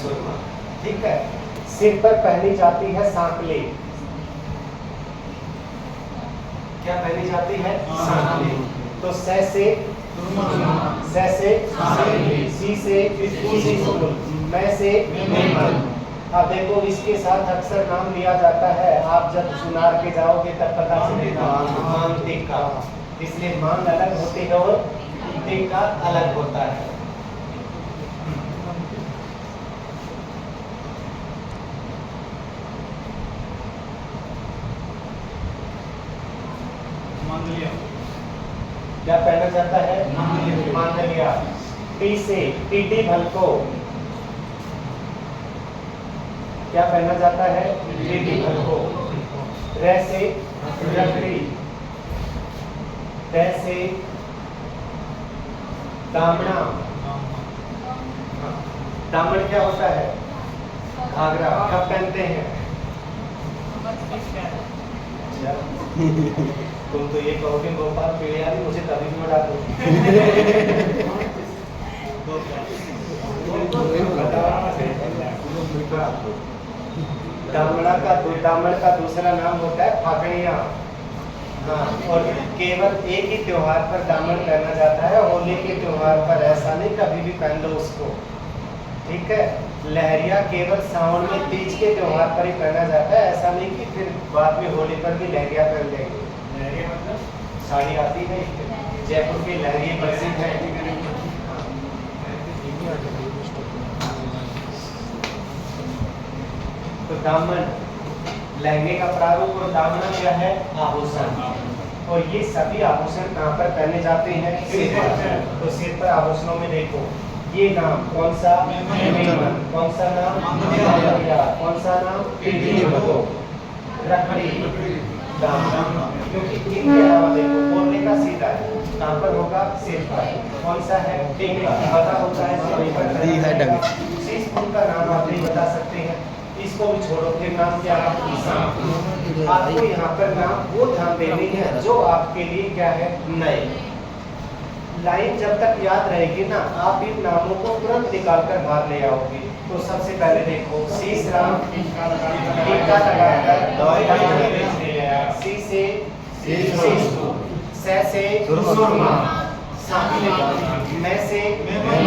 सुरमा। ठीक है। सिर पर पहनी जाती है सांकले। क्या पहनी जाती है? सांकले। तो स से सी से सीसुल, मैं से मेमन। अब देखो इसके साथ अक्सर नाम लिया जाता है। आप जब सुनार के जाओगे तब पता चलेगा मांग टीका, इसलिए मांग अलग होती है और टीका अलग होता है। क्या पहना जाता है? मांगलिया। टी से टीटी भलको, क्या पहना जाता है? टीटी भलको। रे से रखड़ी, रे से दामना। दामन क्या होता है? घाघरा। कब पहनते हैं? तुम तो ये कहोगे गोपाल पिड़ियारी, मुझे तभी में उड़ा दो। दामन का दूसरा नाम होता है फागणिया। हाँ, और केवल एक ही त्योहार पर दामन पहना जाता है, होली के त्योहार पर ऐसा नहीं, कभी भी पहन लो उसको। ठीक है। लहरिया केवल सावन में तीज के त्योहार पर ही पहना जाता है, ऐसा नहीं कि फिर बाद में होली पर भी लहरिया पहन लेंगे। लहरिया मतलब साड़ी आती है, जयपुर की लहरिया प्रसिद्ध है। तो दामन लहंगे का प्रारूप और दामन क्या है? आभूषण। और ये सभी आभूषण कहाँ पर पहने जाते हैं? सिर पर। तो सिर पर आभूषणों में देखो ये नाम कौन सा? मेमन। कौन सा नाम? मांगलिया। कौन सा नाम? टीटी भलको। रखड़ी, दामन। क्योंकि इनके अलावा देखो बोलने का सीधा है, कहाँ पर होगा? सिर पर। कौन सा है? टीका। पता होता है सिर पर। शीश फूल का नाम आप नहीं बता सकते हैं, इसको भी छोड़ो, फिर नाम क्या है? आपको यहाँ पर नाम वो ध्यान देनी है जो आपके लिए क्या है? नए। लाइन जब तक याद रहेगी ना, आप इन नामों को तुरंत निकाल कर बाहर ले आओगे। तो सबसे पहले देखो शीश राम टीका लगाकर दवाई बेचने गया। सी से से सुरमा, मैं से मेमन,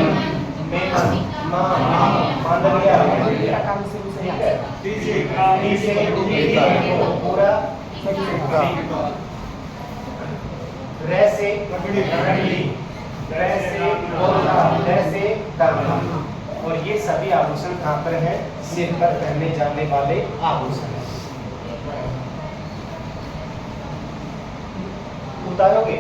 मांगलिया, पूरा, रे से रखड़ी, रे से गोला, रे से दामन। और ये सभी आभूषण कहाँ पर हैं? सिर पर पहने जाने वाले आभूषण। उतारोगे?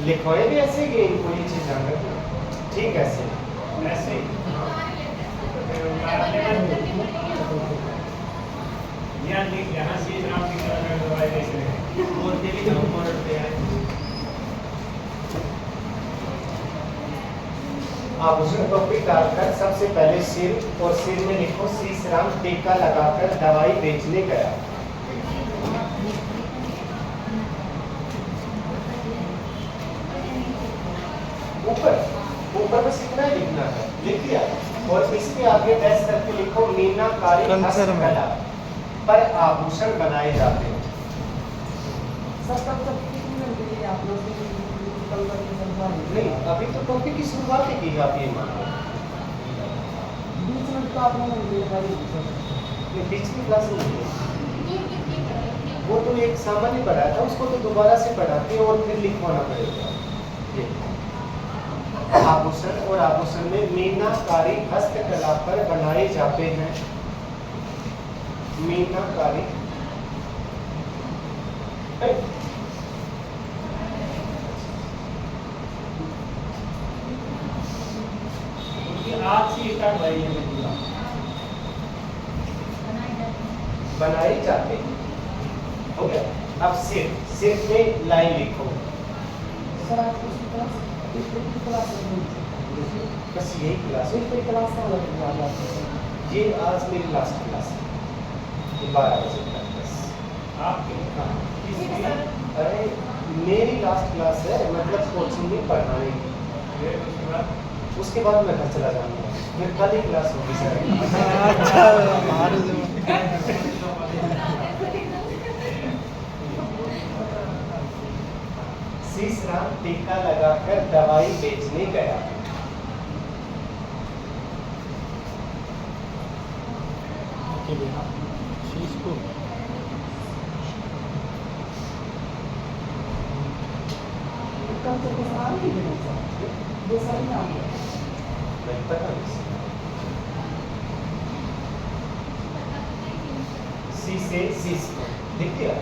लिखोए भी ऐसे कि इनको ये चीज जान रखो। ठीक है, ऐसे आभूषण टोपी डालकर सबसे पहले सिर, और सिर में लिखो शीश राम टीका लगाकर दवाई बेचने गया। ऊपर बस इतना ही लिखना है, लिख दिया। और इसके आगे डैश करके लिखो मीनाकारी हस्तकला पर आभूषण बनाए जाते हैं। नहीं, अभी तो टोपी की शुरुआत ही की है, आप ये मानो। बीच की क्लास नहीं, वो तो एक सामान्य पढ़ाया था, उसको तो दोबारा से पढ़ाते और फिर लिखवाना पड़ेगा। आभूषण और आभूषण में मीनाकारी हस्तकला पर बनाए जाते हैं। मीनाकारी आज से स्टार्ट भाई है बनाए जाते हैं। हो गया। अब सिर में लाइन लिखो। बस यही क्लास ये आज मेरी लास्ट क्लास है, 12 बजे तक बस। आपके? अरे मेरी लास्ट क्लास है, मतलब कोचिंग में पढ़ाने की। उसके बाद मैं घर चला जाऊंगा, फिर कल ही क्लास होगी सर। तीसरा, टीका लगाकर दवाई बेचने गया। सी से शीश को लिख दिया।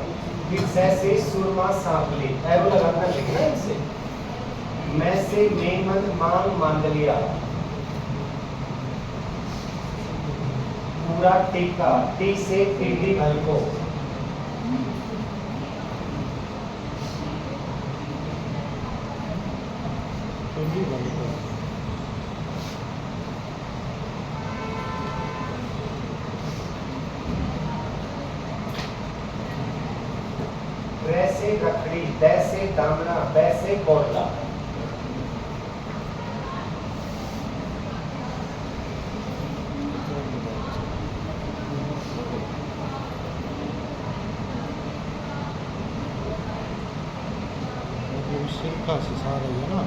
फिर से सुरमा सांपली ऐरो लगाकर लिखना है इसे। मैं से मेमन मांग मांगलिया। पूरा टीका, टी से टीडी हल्को। वैसे रखड़ी, दैसे दामना, वैसे कोरला। सिरका से सारा है ना।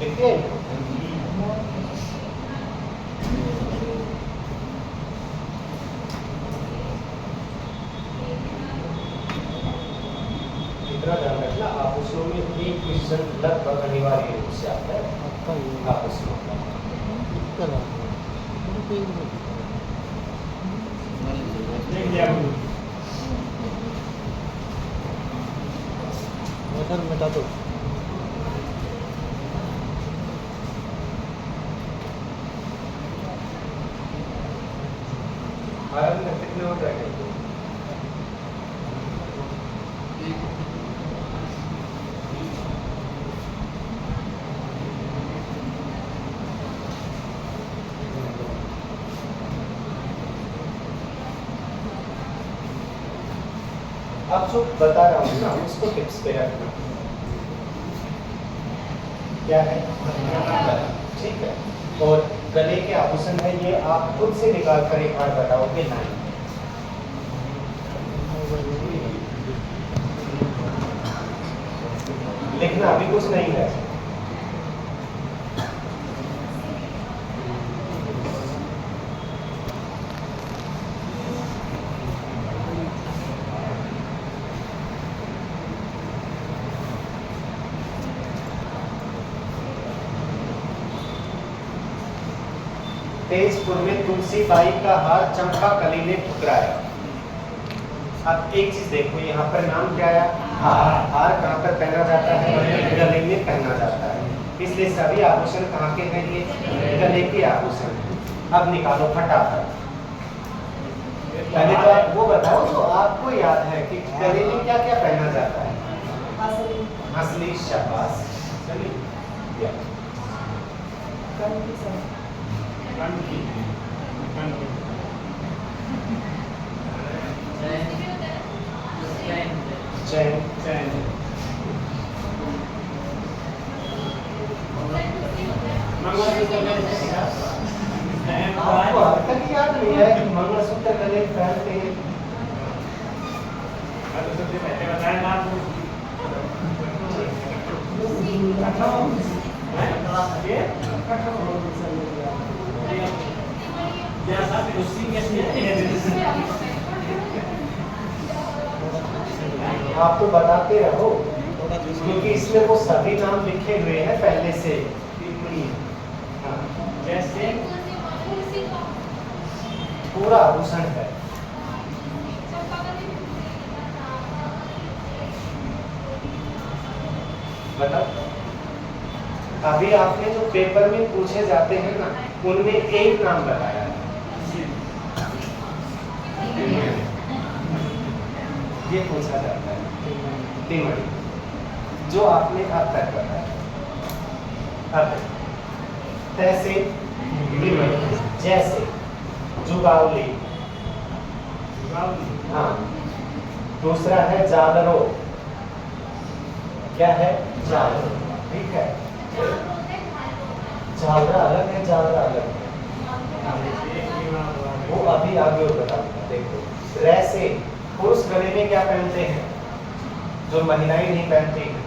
लिखते हैं इतना ध्यान रखना, आप उसमें एक क्वेश्चन लगभग अनिवार्य रूप से आता है। आप उसमें मिटा दो। भारत में कितने वोट रखे? अब जो बता रहा हूँ ना, उसको टिप्स पे रखना। क्या है? ठीक है। और गले के आभूषण है, ये आप खुद से निकाल कर एक बार बताओगे नहीं। लिखना अभी कुछ नहीं है। तेजपुर में तुलसी बाई का हार चंपा कली ने ठुकराया। अब एक चीज देखो, यहाँ पर नाम क्या आया? हार। हार कहाँ पर पहना जाता है? गले में पहना जाता है। इसलिए सभी आभूषण कहाँ के हैं? ये गले के आभूषण। अब निकालो फटाफट। पहले तो आप वो बताओ जो आपको याद है कि गले में क्या क्या पहना जाता है। हंसली, शाबाश। चलिए चैन, आपको अब तक याद नहीं है कि मंगलसूत्र गले पहनते हैं? आप तो बताते रहो, क्योंकि इसमें वो सभी नाम लिखे हुए हैं पहले से। जैसे पूरा आभूषण है। बताओ अभी आपने जो पेपर में पूछे जाते हैं ना, उनमें एक नाम बताया है। ये पूछा जाता है तिमड़ी, जो आपने अब तक बताया। अब तैसे तिमड़ी, जैसे जुगावली, हाँ। दूसरा है जालरो, क्या है जालरो, ठीक है। जालरा अलग है, जालरा अलग है, वो अभी आगे और बताऊंगा। देखो रैसे पुरुष गले में क्या पहनते हैं जो महिलाएं नहीं पहनती हैं?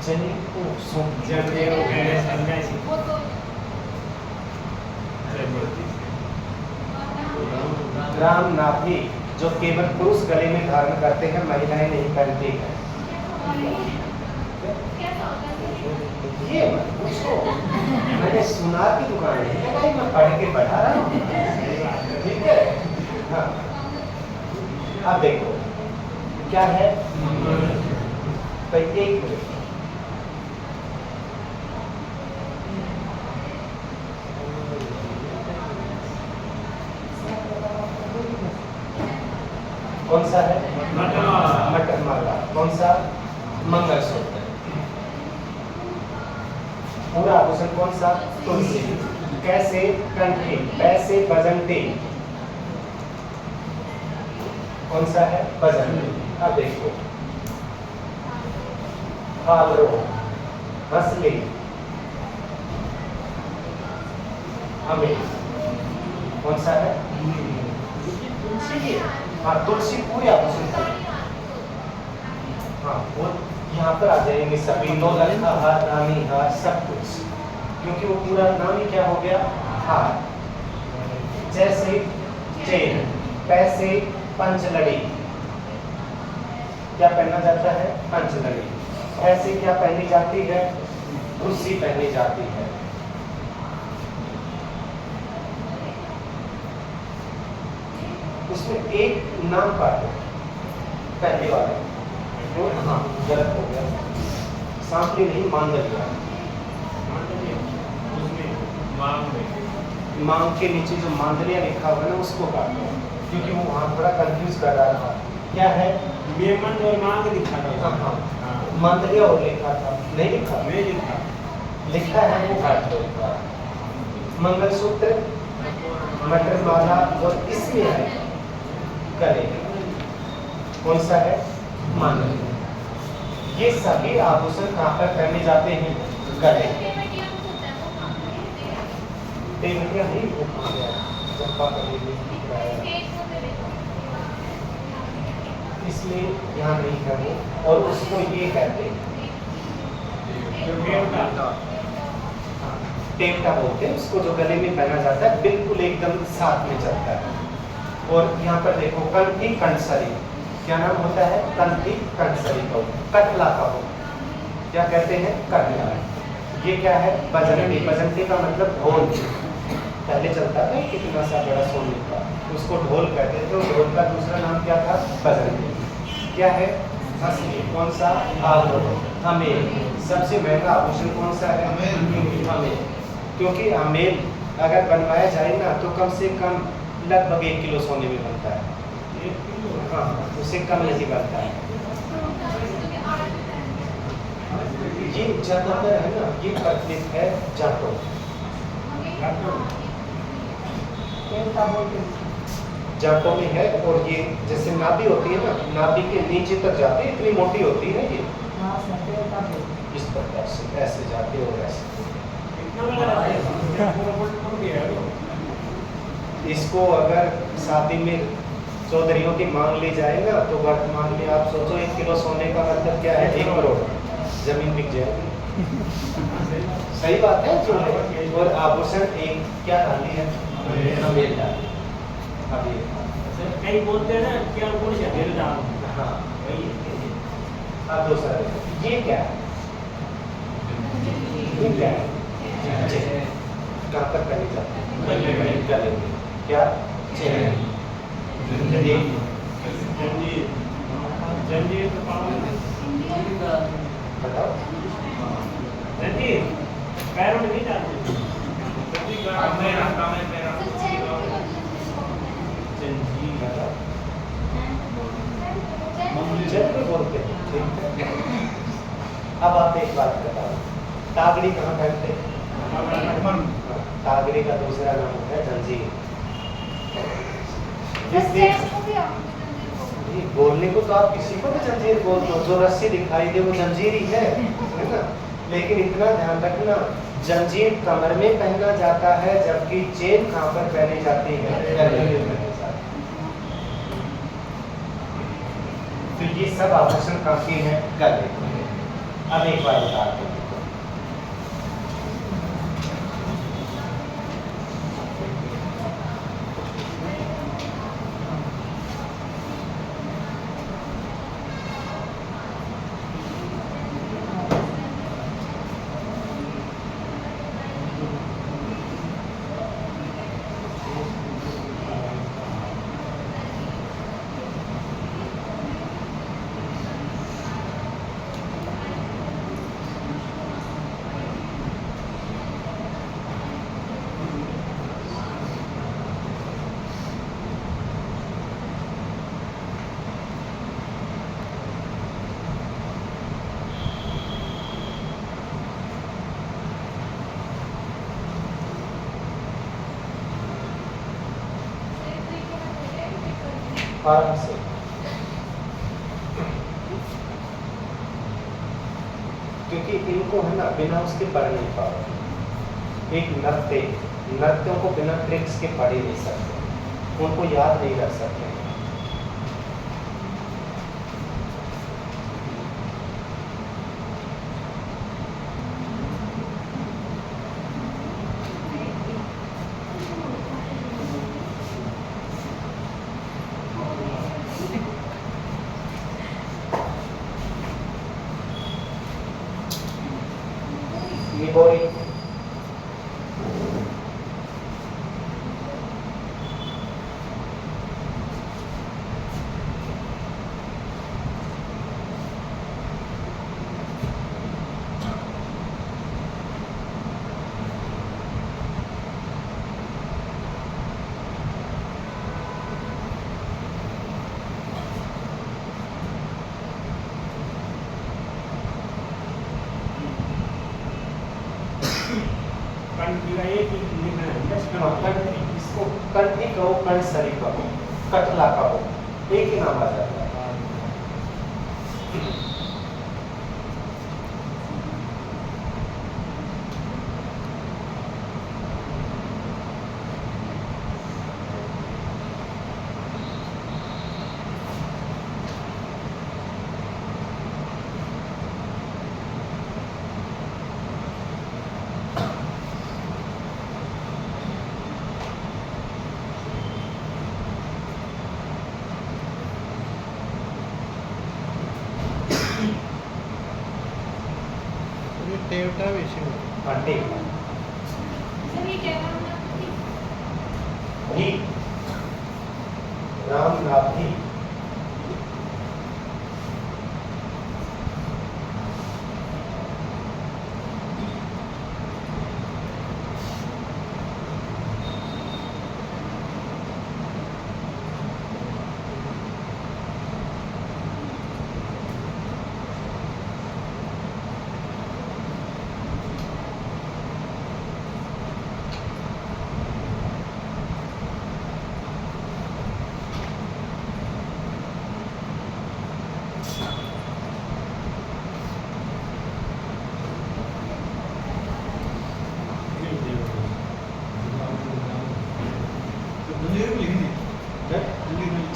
चलिए ग्राम नाभि, जो केवल पुरुष गले में धारण करते हैं, महिलाएं नहीं पहनती हैं। ये मत पूछो, मैंने सुनार की दुकान है भाई, मैं पढ़ के बढ़ा रहा हूँ, ठीक है। हाँ, अब देखो क्या है, तो एक मिनट, कौन सा है? मटन माला। कौन सा? मंगलसूत्र। पूरा आभूषण कौन सा? तुलसी। कैसे? कंठी। पैसे? बजंती। कौन सा है? बजंती। अब देखो हालरो, हंसली, अमीर, कौन सा है? हाँ, तुलसी पूरी आभूषण को, हाँ वो यहाँ पर आ जाएंगे सभी, 9 लखा हार, रानी हार, सब कुछ, क्योंकि वो पूरा नाम ही क्या हो गया? हार। जैसे चेन, पैसे, पंचलड़ी, क्या पहना जाता है? पंचलड़ी। ऐसे क्या पहनी जाती है? कुर्सी पहनी जाती है। उसमें एक नाम काटो पहले वाले, तो हाँ गलत हो गया, सांपली नहीं, मांगलिया। मांग के नीचे जो मांगलिया लिखा हुआ है ना, उसको काटो, क्योंकि वो वहाँ थोड़ा कंफ्यूज कर रहा था। क्या है? मेमन और मांग लिखा था। हाँ, मांगलिया और लिखा था, नहीं लिखा? नहीं लिखा, लिखा है, वो काट लो। मंगलसूत्र, मटर माला, और इसमें है गले, कौन सा है? मांगलिया। ये सभी आभूषण कहाँ पर पहने जाते हैं? गले। टेबलिया नहीं, वो कहाँ गया? चंपा कली में दिखाया, इसलिए यहाँ नहीं है वो, और उसको ये कहते हैं टेपटा बोलते हैं उसको, जो गले में पहना जाता है, बिल्कुल एकदम साथ में चलता है। और यहाँ पर देखो कंठी कंसरी, क्या नाम होता है? कंठी कंसरी को कटला का हो, क्या कहते हैं? कटला। ये क्या है? बजंती। बजंती का मतलब ढोल, पहले चलता था कितना सा बड़ा सोने का, उसको ढोल कहते थे। ढोल का दूसरा नाम क्या था? बजंती। क्या है? हंसली। कौन सा? आलो। अमेल। सबसे महंगा आभूषण कौन सा है? अमेल। क्योंकि अमेल अगर बनवाया जाए ना, तो कम से कम लगभग 1 किलो सोने में बनता है। हाँ, उससे कम नहीं बनता है। ये ज्यादातर है ना, ये प्रचलित है जाटो। जाटो में है, और ये जैसे नाभि होती है ना, नाभि के नीचे तक जाती है, इतनी मोटी होती है ये, इस प्रकार से ऐसे जाती है और ऐसे। इसको अगर शादी में चौधरियों की मांग ली जाए ना, तो वर्तमान में आप सोचो 1 किलो सोने का मतलब क्या है? 1 करोड़ जमीन बिक जाएगी। सही बात है जो है। और आभूषण एक क्या डाली है? अमेल डाली। अभी कई बोलते हैं ना क्या बोल जाते हैं। हाँ, अब दूसरा ये क्या है? ये क्या है? कहाँ पर पहनी जाती है? गले में। क्या? चेन। जंजीर तो पाओ बताओ। जंजीर पैरों में नहीं डालते जंजीर बताओ। जंजीर बोलते हैं, ठीक है। अब आप एक बात बताओ, तागड़ी कहाँ पहनते हैं? तागड़ी का दूसरा नाम होता है जंजीर। ये बोलने को तो आप किसी को भी जंजीर बोल दो, जो रस्सी दिखाई दे वो जंजीर ही है ना। लेकिन इतना ध्यान रखना, जंजीर कमर में पहना जाता है, जबकि चेन कहाँ पर पहनी जाती है? गले में पहनी जाती है। तो ये सब आभूषण काफी है गले में। अब एक बार बताते हैं, आराम से। क्योंकि इनको है ना बिना उसके पढ़ नहीं पाओगे। एक नृत्यों को बिना ट्रिक्स के पढ़ ही नहीं सकते, उनको याद नहीं रख सकते। निबोरी, इसको कंठी कहो, कंठसरी कहो, कटला कहो, एक ही नाम आ जाता है। टेवटा विषय घंटे भी राम नाभि,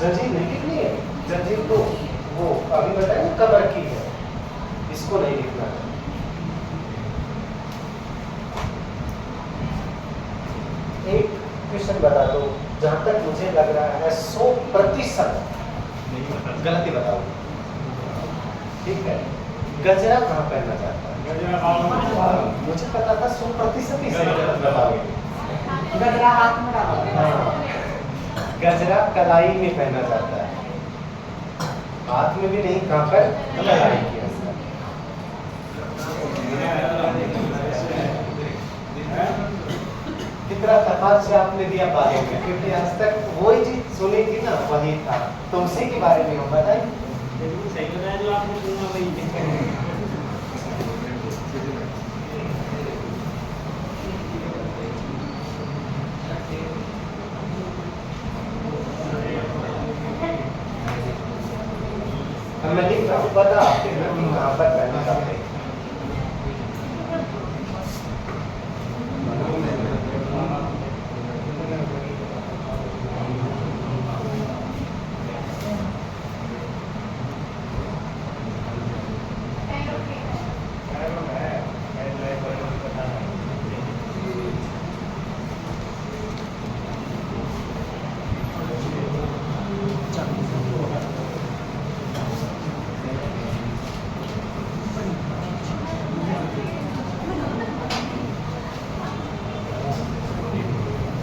जंजीर नहीं लिखनी है। जंजीर तो वो अभी बताया ना कमर की है, इसको नहीं लिखना है। एक क्वेश्चन बता दो, जहां तक मुझे लग रहा है 100% गलती बताओ, ठीक है। गजरा कहाँ पहना जाता है? मुझे पता था 100% ही सही गलत बताओगे। गजरा हाथ में डालो। हाँ, गजरा कलाई में पहना जाता है। हाथ में भी नहीं, कहाँ पर लगाई किया सर। कितना तफात से आपने दिया बालों में, क्योंकि आज तक वही चीज सुनी थी ना, वही था। तो उसी के बारे में हम बताएं। बिल्कुल सही बताया जो आपने सुना वही। मैं लिख रहा हूँ, पता आपके घर में कहाँ पर पहनना चाहते हैं।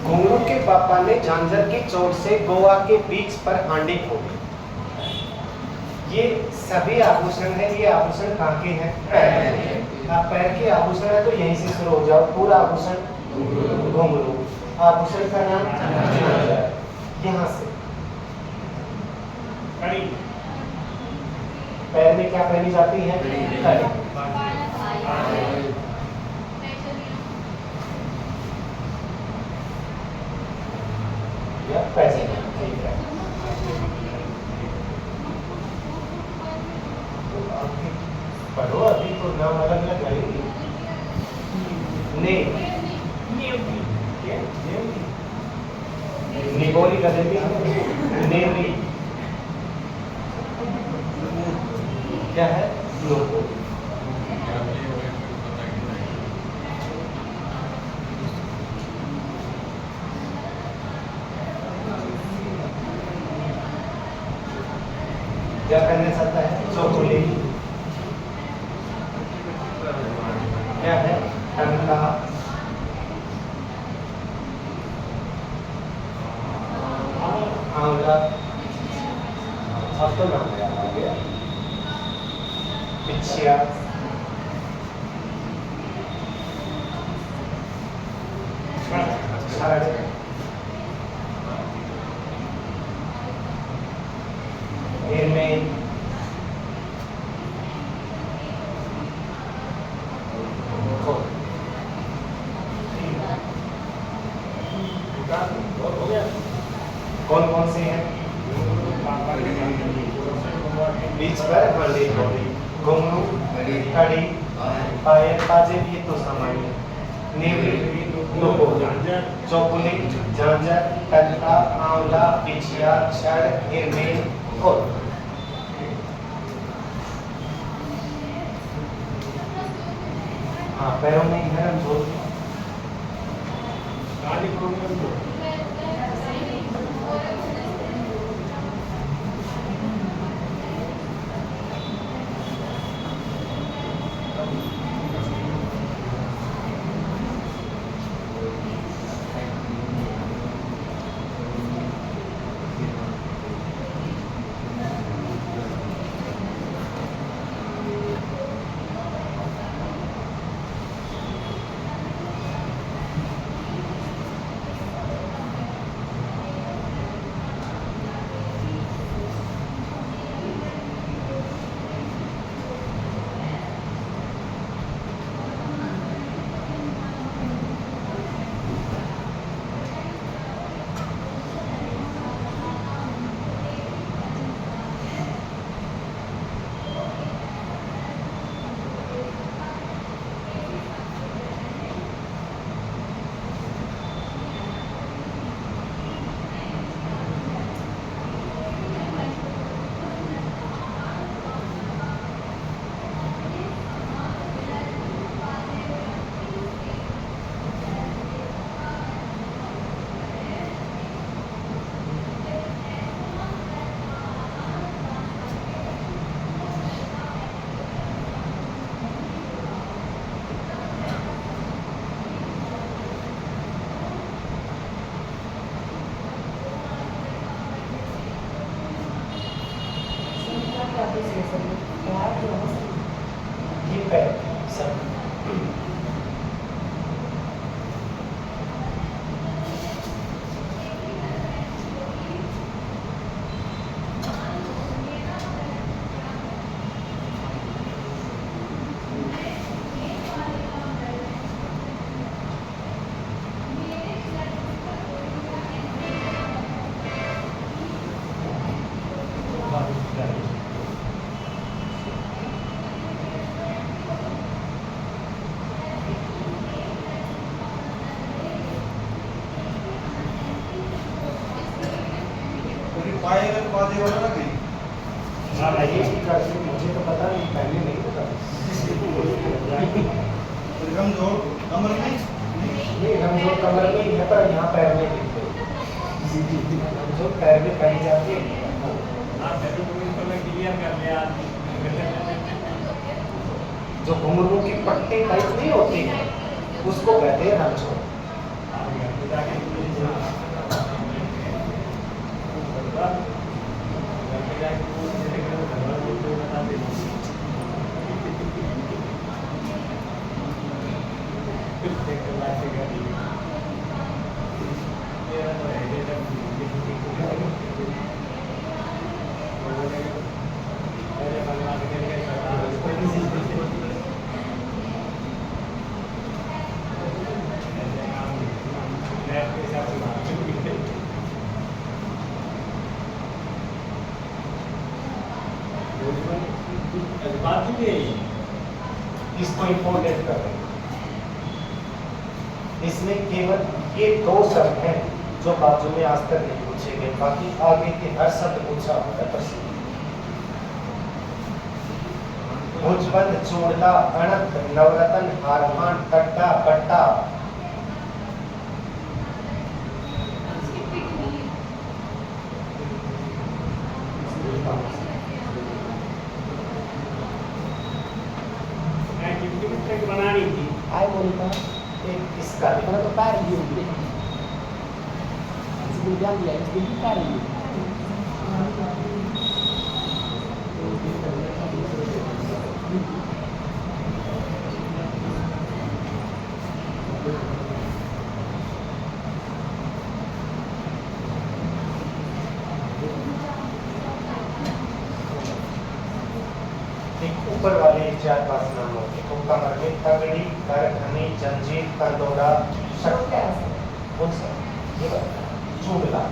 घुंगरू के पापा ने झांझर की चोट से गोवा के बीच पर हांडी खोली। ये सभी आभूषण है, ये आभूषण कहाँ के हैं? पैर के। आप पैर के आभूषण है तो यहीं से शुरू हो जाओ। पूरा आभूषण घुंगरू, आभूषण का नाम झांझर। यहाँ से कड़ी पैर में क्या पहनी जाती है? कड़ी। या पैसे, ठीक है। तो आप पढ़ो, अभी तो नाम अलग अलग लगेंगे। निगोली का देती नेवली क्या है? लोगो। क्या करने सकता है? चौकुली क्या है? टंका, आंवला, अब तो नाम याद आ गया। पिछिया, एरमेन, कौन कौन से हैं? बीच पर हांडी घोड़ी, घुंगरू, कड़ी, पायल, पाजेब, ये तो सामान्य। नेवली, लोगो, चौकुली, झांझर, टंका, आंवला, पिछिया, छड़, एरमेन और हाँ, पैरों में इधर जोड़ ये पैर सब पाएगा तो बात वाला ना कहीं हाँ भाई ये भी कर सकते, मुझे तो पता नहीं, पहले नहीं पता। कमजोर कमर में ये कमजोर कमर में ही है, पर यहाँ पैर में दिखते कमजोर पैर में कहीं जाती है। क्लियर कर लिया जो घुंघरू की पट्टी टाइप नहीं होती उसको कहते हैं रमझोर। बाजू में इसको इम्पोर्टेंट कर रहे हैं। इसमें केवल ये दो शब्द हैं जो बाजू में आज तक नहीं पूछे गए, बाकी आगे के हर शब्द पूछा होता है प्रश्न। भुजबंद, चूड़ला, अणक, नवरत्न, हारमान, कट्टा, पट्टा। बनानी थी आए बोलता एक इसका Karena tuh pari gitu. Sebelum dia sebelum pari. एक ऊपर वाले चार पांच नामों के तो कमर में तगड़ी, करघनी, जंजीर, कंदोरा, शक्का। कौन सा? ये बता। चूड़ला।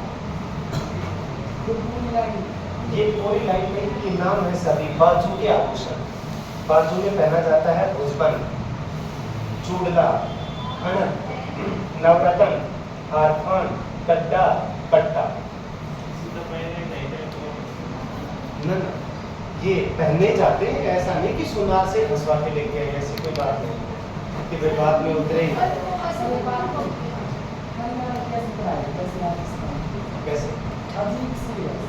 ये पूरी लाइन में के नाम है सभी बाजू के आभूषण। बाजू में पहना जाता है भुजबंद, चूड़ला, अणक, नवरत्न, हारफान, कड्डा, पट्टा। न ये पहने जाते हैं, ऐसा नहीं कि सुनार से फंसवा के लेके आए, ऐसी कोई बात नहीं कि वे बाद में उतरे ही। कैसे?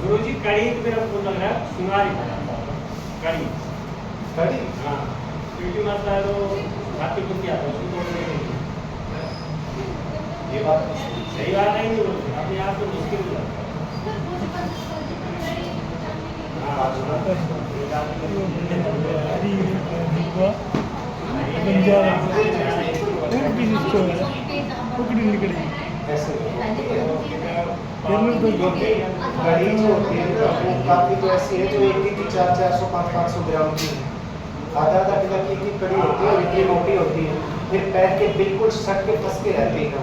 गुरु जी कड़ी तो मेरा फूल लग रहा है सुनारी कड़ी कड़ी? हाँ क्योंकि मतलब है तो हाथी को क्या था उसको ये बात तो सही। सही बात है नहीं बोलते अपने आप को मुश्किल हो जाता है हाँ ऐसे कड़ी जो होती है ना वो काफी तो ऐसी है जो एक की 400-400 500-500 ग्राम की आधा किलो की एक कड़ी होती है और इतनी मोटी होती है, फिर पैर के बिल्कुल सट के फंस के रहती है।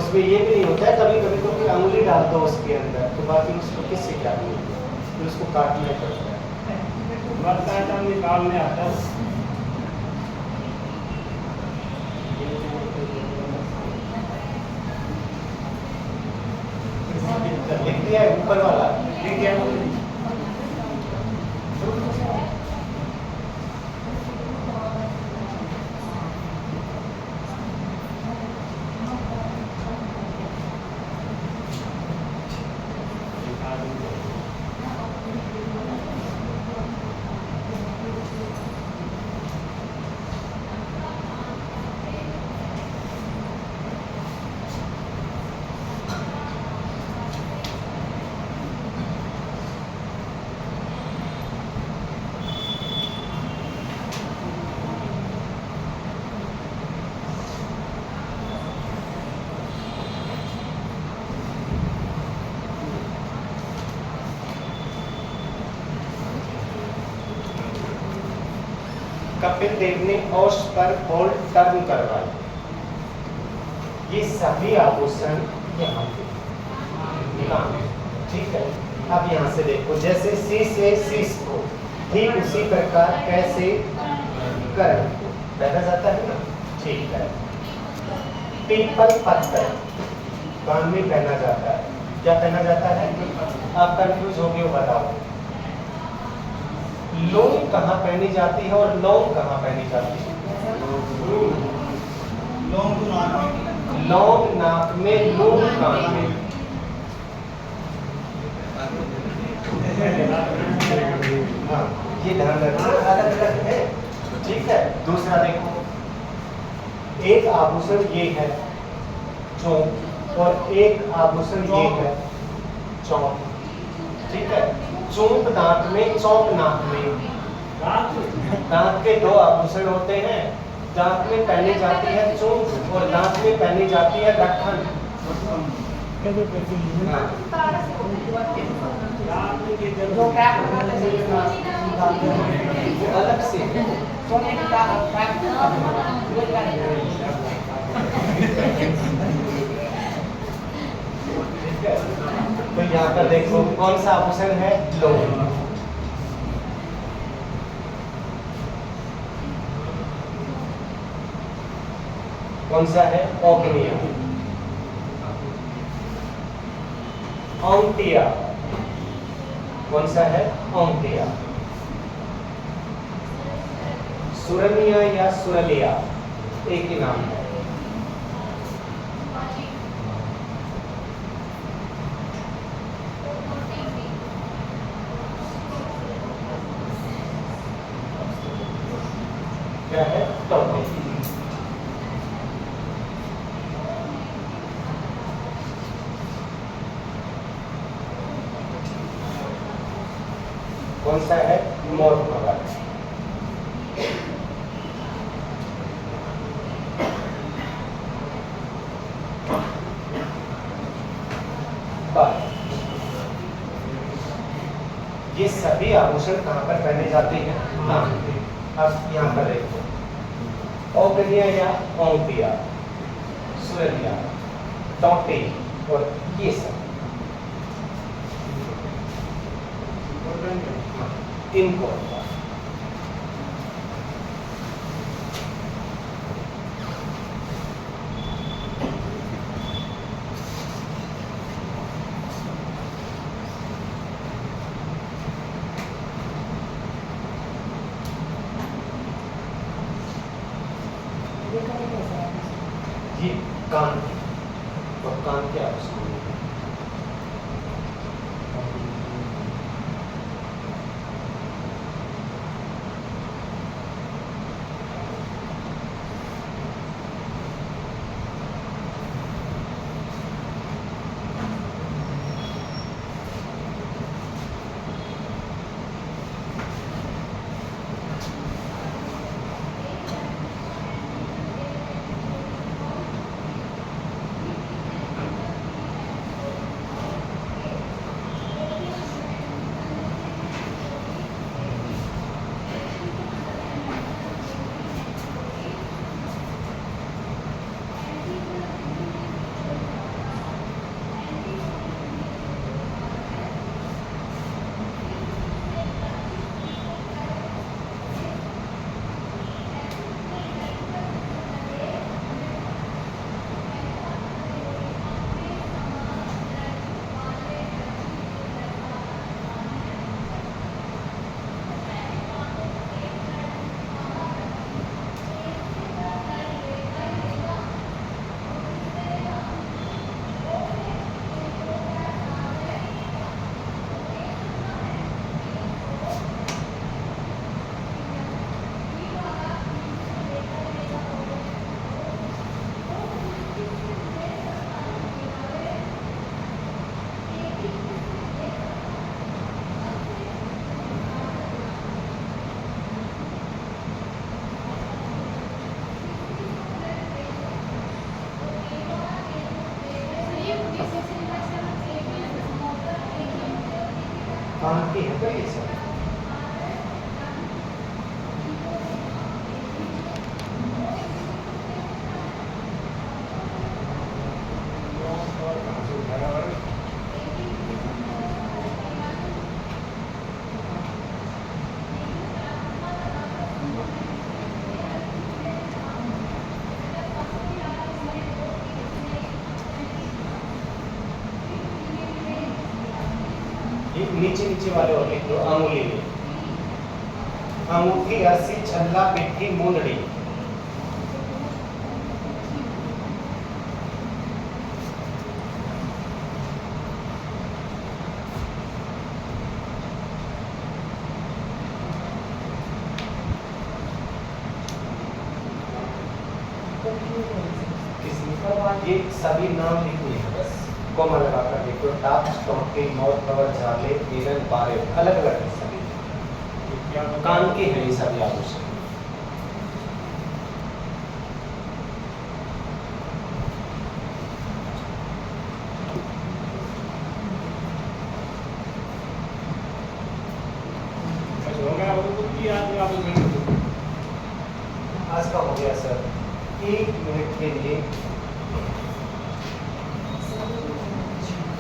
उसमें ये भी नहीं होता है, कभी कभी तो फिर अंगुली डाल दो उसके अंदर, तो बाकी उसको किससे क्या होता है, फिर उसको काटना पड़ता है। लगता है तब निकालने आता है लिख दिया है ऊपर वाला, ठीक है कपिल देव ने औश पर होल्ड टर्न करवाई। ये सभी आभूषण यहाँ पे ठीक है। अब यहाँ से देखो, जैसे सी से शीश को ठीक उसी प्रकार कैसे कर पहना जाता है ना, ठीक है। पीपल पत्थर कान में पहना जाता है, क्या पहना जाता है? आप कंफ्यूज हो गए हो, बताओ। लौंग कहाँ पहनी जाती है और लौंग कहाँ पहनी जाती है? लौंग तो नाक में, लौंग नाक में, लौंग कान में। हाँ, ये ध्यान रखना, अलग अलग है, ठीक है। दूसरा देखो, एक आभूषण ये है चौक और एक आभूषण ये है चौक, ठीक है। चौक दांत में, चौक नाक में। दांत के दो आभूषण होते हैं, दांत में पहनी जाती है चौक और दांत में पहनी जाती है रखन। हाँ। जो कैप बनाते हैं वो अलग से है। सोने की कैप ठीक है। तो यहाँ पर देखो कौन सा आभूषण है? लौंग। कौन सा है? ऑग्निया। औंटिया। कौन सा है? औंटिया। सुरनिया या सुरलिया एक ही नाम है। क्या है? टोपी। कौन सा है? मोर पंख। ये सभी आभूषण कहाँ पर पहने जाते हैं? हाँ। अब यहाँ पर देखो, औगनिया या औंटिया, सुरलिया, टोपी और ये सब इनको ये कान और कान के आभूषण। कान की है क्या ये सब? नीचे नीचे वाले और लिख लो अंगुली में। अंगूठी, अर्सी, छल्ला, पिट्ठी, मुंदड़ी। ये सभी नाम लिखने हैं बस, कॉमा लगाकर देखो। टाप, स्टॉकिंग, माउथ कवर, झाले, एरन, बारे, अलग अलग है सभी। कान के हैं ये सभी आभूषण। हो गया वो तो की आज आप आज का हो गया सर। 1 मिनट के लिए